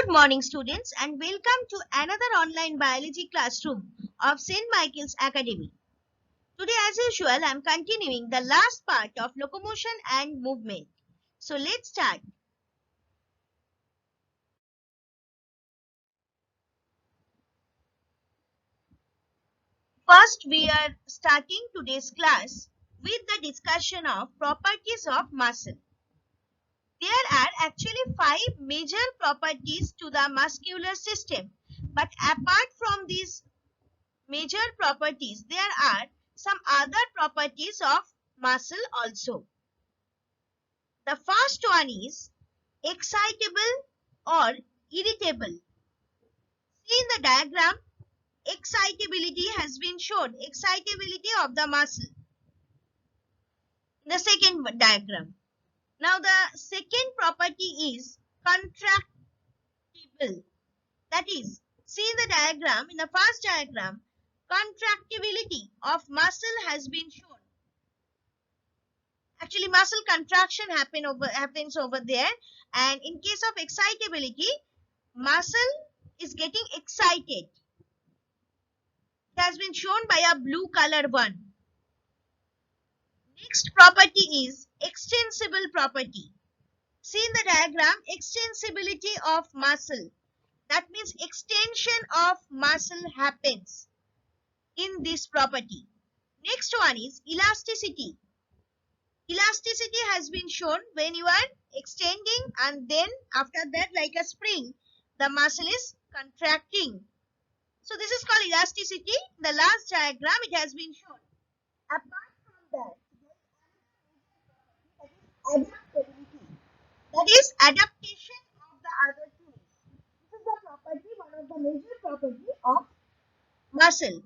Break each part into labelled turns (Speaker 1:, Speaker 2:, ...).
Speaker 1: Good morning, students, and welcome to another online biology classroom of St. Michael's Academy. Today, as usual, I am continuing the last part of locomotion and movement. So, let's start. First, we are starting today's class with the discussion of properties of muscle. There are actually 5 major properties to the muscular system, but apart from these major properties, there are some other properties of muscle also. The first one is excitable or irritable. See in the diagram, excitability has been shown, excitability of the muscle. In the second diagram. Now the second property is contractible. That is, see in the diagram, in the first diagram, contractibility of muscle has been shown. Actually, muscle contraction happens over there, and in case of excitability, muscle is getting excited. It has been shown by a blue color one. Next property is extensible property. See in the diagram, extensibility of muscle. That means extension of muscle happens in this property. Next one is elasticity. Elasticity has been shown when you are extending, and then after that, like a spring, the muscle is contracting. So this is called elasticity. In the last diagram, it has been shown. Apart from that, adaptability. That is adaptation of the other tools. This is the property, one of the major properties of muscle.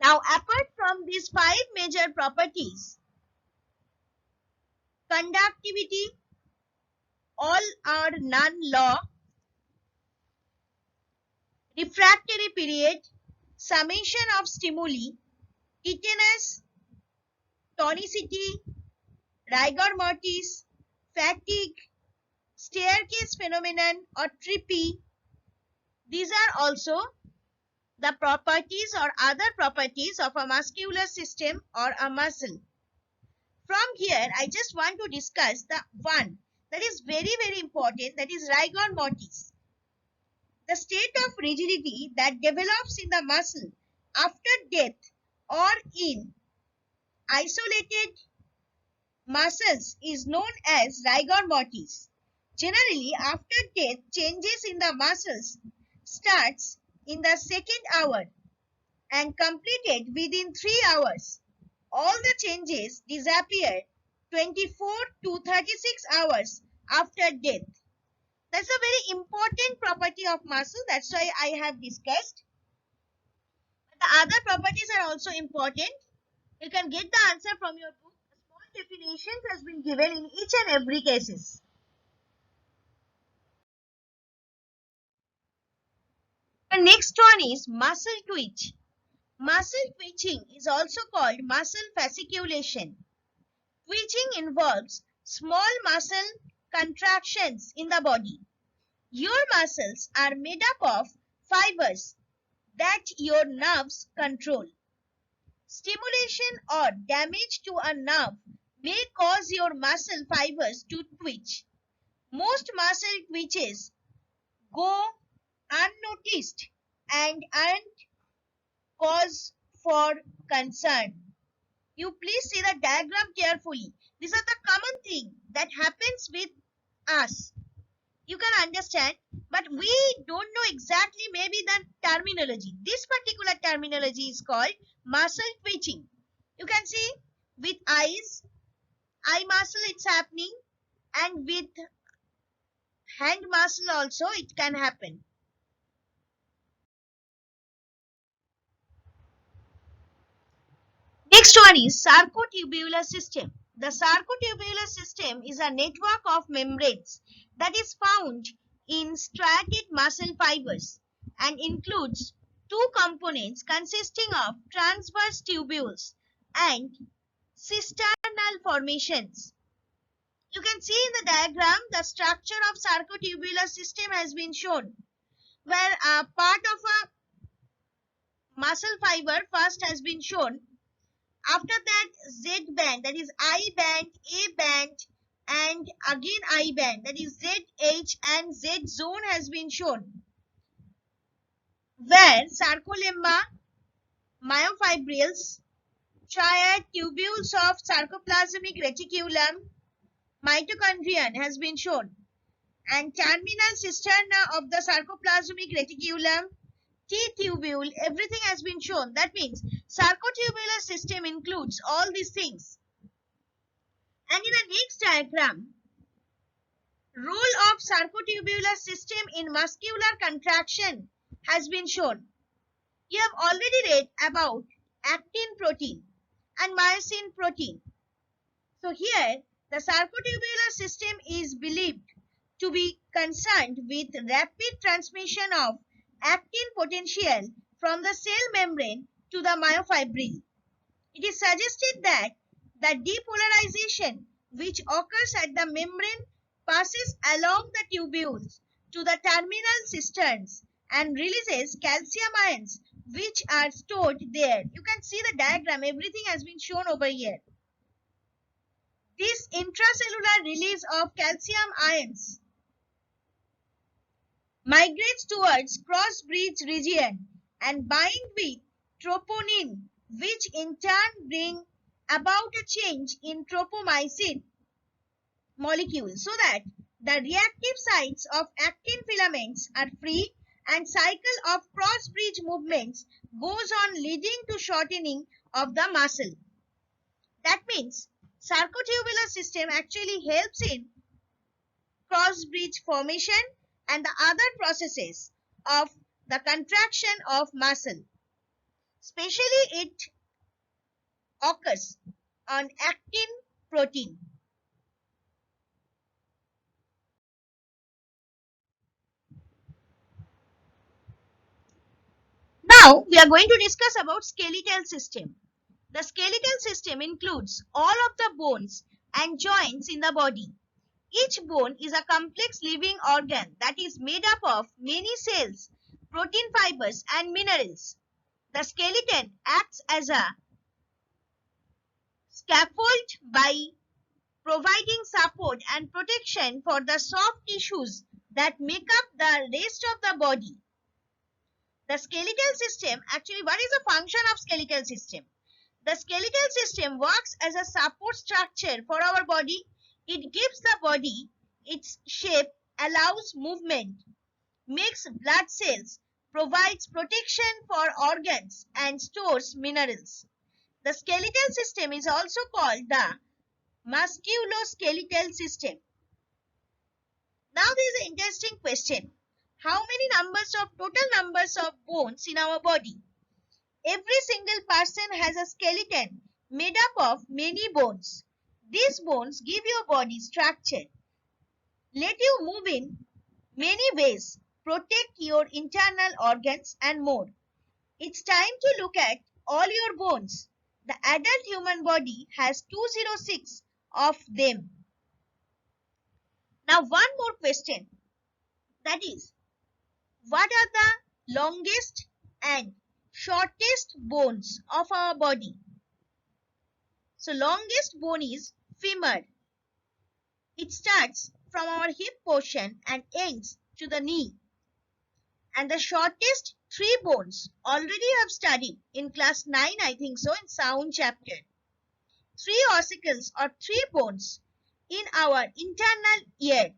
Speaker 1: Now, apart from these 5 major properties, conductivity, all or none law, refractory period, summation of stimuli, tetanus, tonicity, rigor mortis, fatigue, staircase phenomenon or trippy. These are also the properties or other properties of a muscular system or a muscle. From here, I just want to discuss the one that is very, very important, that is rigor mortis. The state of rigidity that develops in the muscle after death or in isolated muscles is known as rigor mortis. Generally, after death, changes in the muscles starts in the second hour and completed within 3 hours. All the changes disappear 24 to 36 hours after death. That's a very important property of muscle. That's why I have discussed. The other properties are also important. You can get the answer from your book. A small definition has been given in each and every cases. The next one is muscle twitch. Muscle twitching is also called muscle fasciculation. Twitching involves small muscle contractions in the body. Your muscles are made up of fibers that your nerves control. Stimulation or damage to a nerve may cause your muscle fibers to twitch. Most muscle twitches go unnoticed and aren't cause for concern. You please see the diagram carefully. These are the common thing that happens with us. You can understand, but we don't know exactly maybe the terminology. This particular terminology is called muscle twitching. You can see with eyes, eye muscle it's happening, and with hand muscle also it can happen. Next one is sarcotubular system. The sarcotubular system is a network of membranes that is found in striated muscle fibers and includes 2 components consisting of transverse tubules and cisternal formations. You can see in the diagram the structure of sarcotubular system has been shown, where a part of a muscle fiber first has been shown. After that, Z band, that is I band, A band, and again I band, that is ZH and Z zone has been shown, where sarcolemma, myofibrils, triad tubules of sarcoplasmic reticulum, mitochondrion has been shown, and terminal cisterna of the sarcoplasmic reticulum, T-tubule, everything has been shown. That means sarcotubular system includes all these things. And in the next diagram, role of sarcotubular system in muscular contraction has been shown. You have already read about actin protein and myosin protein. So here, the sarcotubular system is believed to be concerned with rapid transmission of actin potential from the cell membrane to the myofibril. It is suggested that the depolarization which occurs at the membrane passes along the tubules to the terminal cisterns and releases calcium ions which are stored there. You can see the diagram, everything has been shown over here. This intracellular release of calcium ions migrates towards cross-bridge region and bind with troponin, which in turn bring about a change in tropomyosin molecule, so that the reactive sites of actin filaments are free and cycle of cross-bridge movements goes on, leading to shortening of the muscle. That means sarcotubular system actually helps in cross-bridge formation and the other processes of the contraction of muscle. Especially it occurs on actin protein. Now we are going to discuss about skeletal system. The skeletal system includes all of the bones and joints in the body. Each bone is a complex living organ that is made up of many cells, protein fibers and minerals. The skeleton acts as a scaffold by providing support and protection for the soft tissues that make up the rest of the body. The skeletal system, actually what is the function of skeletal system? The skeletal system works as a support structure for our body. It gives the body its shape, allows movement, makes blood cells, provides protection for organs and stores minerals. The skeletal system is also called the musculoskeletal system. Now there is an interesting question. How many total numbers of bones in our body? Every single person has a skeleton made up of many bones. These bones give your body structure, let you move in many ways, protect your internal organs and more. It's time to look at all your bones. The adult human body has 206 of them. Now one more question, that is, what are the longest and shortest bones of our body? So longest bone is femur. It starts from our hip portion and ends to the knee. And the shortest three bones already have studied in class 9, I think so, in sound chapter. Three ossicles or three bones in our internal ear,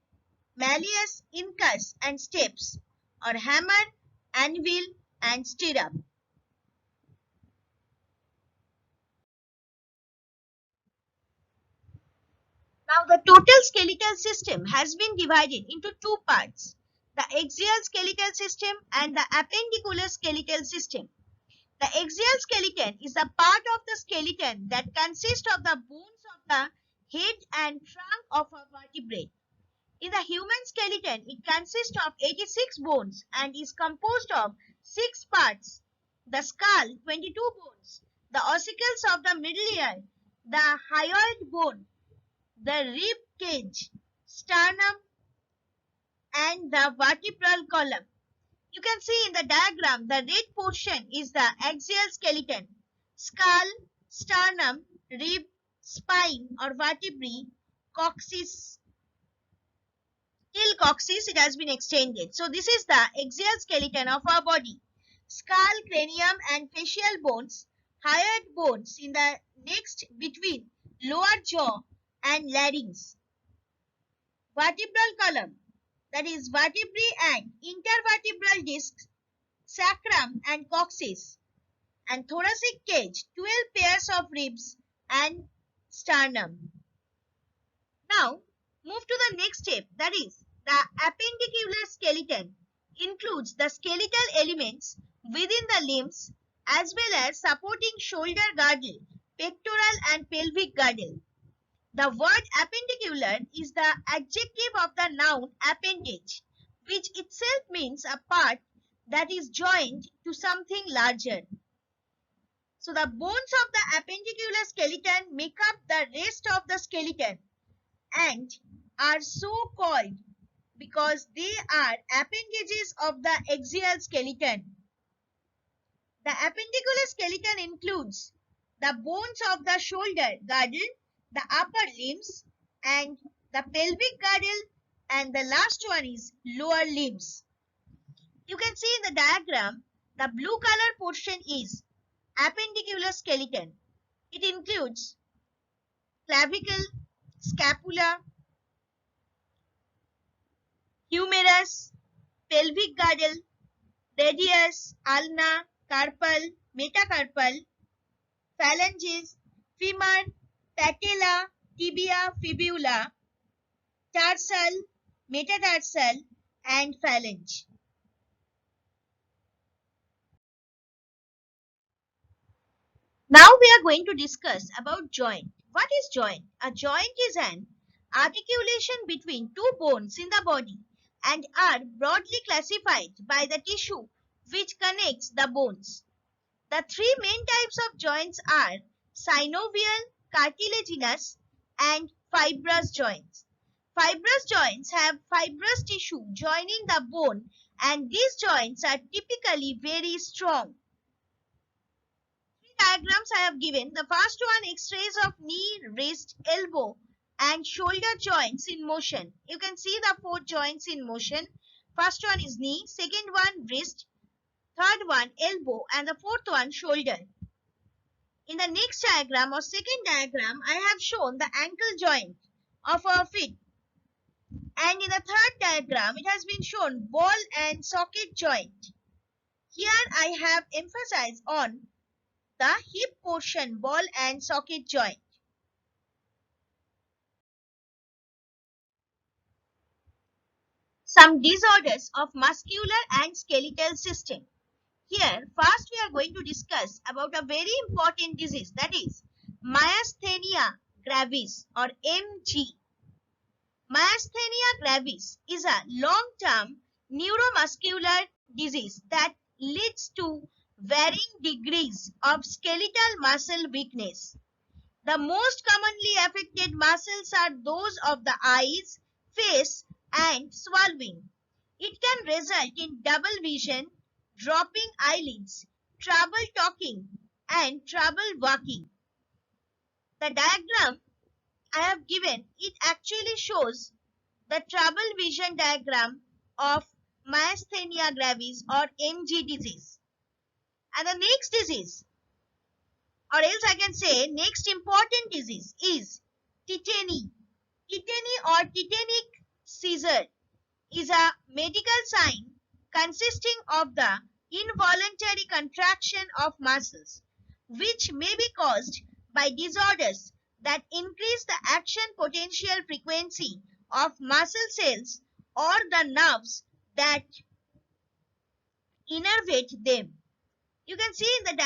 Speaker 1: malleus, incus and stapes, or hammer, anvil and stirrup. Now the total skeletal system has been divided into two parts, the axial skeletal system and the appendicular skeletal system. The axial skeleton is the part of the skeleton that consists of the bones of the head and trunk of a vertebrate. In the human skeleton, it consists of 86 bones and is composed of 6 parts. The skull, 22 bones, the ossicles of the middle ear, the hyoid bone, the rib cage, sternum, and the vertebral column. You can see in the diagram the red portion is the axial skeleton, skull, sternum, rib, spine or vertebrae, coccyx, till coccyx it has been extended. So this is the axial skeleton of our body. Skull, cranium and facial bones, hyoid bones in the next between lower jaw and larynx. Vertebral column, that is vertebrae and intervertebral discs, sacrum and coccyx, and thoracic cage, 12 pairs of ribs and sternum. Now move to the next step, that is the appendicular skeleton includes the skeletal elements within the limbs as well as supporting shoulder girdle, pectoral and pelvic girdle. The word appendicular is the adjective of the noun appendage, which itself means a part that is joined to something larger. So the bones of the appendicular skeleton make up the rest of the skeleton and are so called because they are appendages of the axial skeleton. The appendicular skeleton includes the bones of the shoulder girdle, the upper limbs and the pelvic girdle, and the last one is lower limbs. You can see in the diagram the blue color portion is appendicular skeleton. It includes clavicle, scapula, humerus, pelvic girdle, radius, ulna, carpal, metacarpal, phalanges, femur, patella, tibia, fibula, tarsal, metatarsal and phalange. Now we are going to discuss about joint. What is joint? A joint is an articulation between two bones in the body and are broadly classified by the tissue which connects the bones. The three main types of joints are synovial, cartilaginous and fibrous joints. Fibrous joints have fibrous tissue joining the bone and these joints are typically very strong. Diagrams I have given. The first one X-rays of knee, wrist, elbow and shoulder joints in motion. You can see the four joints in motion. First one is knee, second one wrist, third one elbow and the fourth one shoulder. In the next diagram or second diagram I have shown the ankle joint of our feet. And in the third diagram it has been shown ball and socket joint. Here I have emphasized on the hip portion, ball and socket joint. Some disorders of muscular and skeletal system. Here, first we are going to discuss about a very important disease, that is myasthenia gravis or MG. Myasthenia gravis is a long-term neuromuscular disease that leads to varying degrees of skeletal muscle weakness. The most commonly affected muscles are those of the eyes, face and swallowing. It can result in double vision, dropping eyelids, trouble talking and trouble walking. The diagram I have given, it actually shows the trouble vision diagram of myasthenia gravis or MG disease. And the next disease, or else I can say next important disease is tetany. Tetany or tetanic seizure is a medical sign consisting of the involuntary contraction of muscles, which may be caused by disorders that increase the action potential frequency of muscle cells or the nerves that innervate them. You can see in the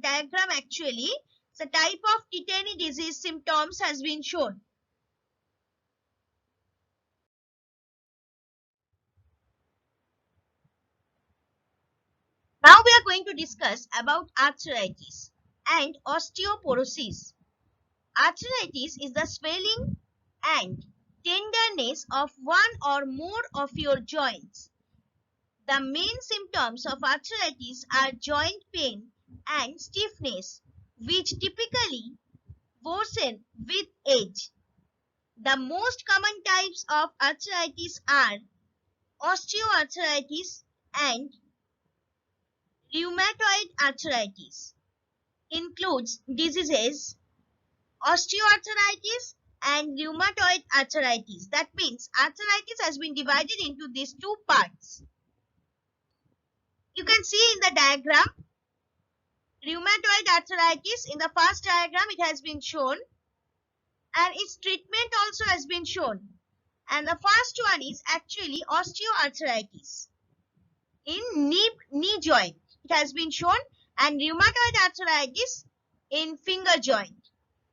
Speaker 1: diagram actually the type of tetany disease symptoms has been shown. Now we are going to discuss about arthritis and osteoporosis. Arthritis is the swelling and tenderness of one or more of your joints. The main symptoms of arthritis are joint pain and stiffness, which typically worsen with age. The most common types of arthritis are osteoarthritis and rheumatoid arthritis. Includes diseases osteoarthritis and rheumatoid arthritis. That means arthritis has been divided into these two parts. You can see in the diagram, rheumatoid arthritis, in the first diagram it has been shown and its treatment also has been shown. And the first one is actually osteoarthritis in knee joint. It has been shown, and rheumatoid arthritis in finger joint.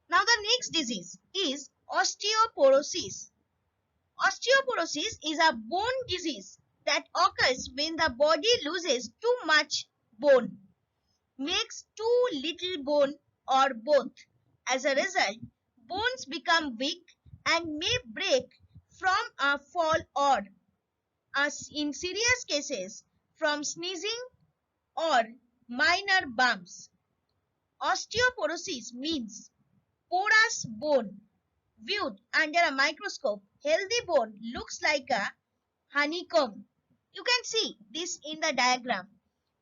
Speaker 1: Now the next disease is osteoporosis. Osteoporosis is a bone disease that occurs when the body loses too much bone, makes too little bone, or both. As a result, bones become weak and may break from a fall or, as in serious cases, from sneezing or minor bumps. Osteoporosis means porous bone. Viewed under a microscope, healthy bone looks like a honeycomb. You can see this in the diagram.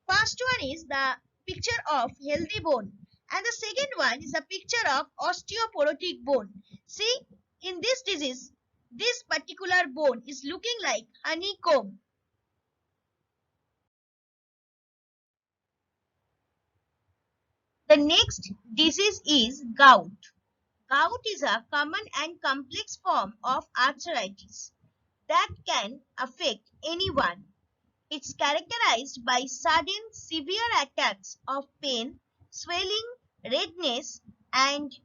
Speaker 1: First one is the picture of healthy bone, and the second one is a picture of osteoporotic bone. See, in this disease, this particular bone is looking like honeycomb. The next disease is gout. Gout is a common and complex form of arthritis that can affect anyone. It's characterized by sudden severe attacks of pain, swelling, redness, and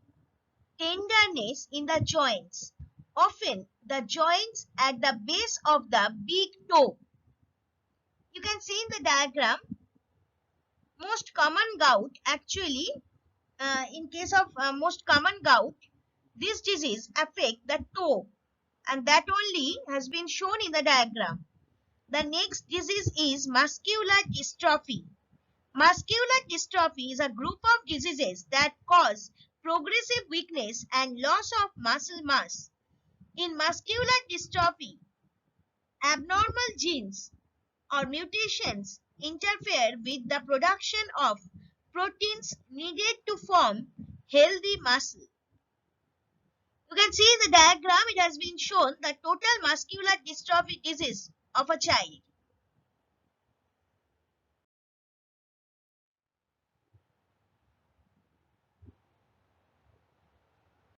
Speaker 1: tenderness in the joints, often the joints at the base of the big toe. You can see in the diagram, most common gout actually, in case of most common gout, this disease affects the toe, and that only has been shown in the diagram. The next disease is muscular dystrophy. Muscular dystrophy is a group of diseases that cause progressive weakness and loss of muscle mass. In muscular dystrophy, abnormal genes or mutations interfere with the production of proteins needed to form healthy muscle. You can see in the diagram, it has been shown the total muscular dystrophy disease of a child.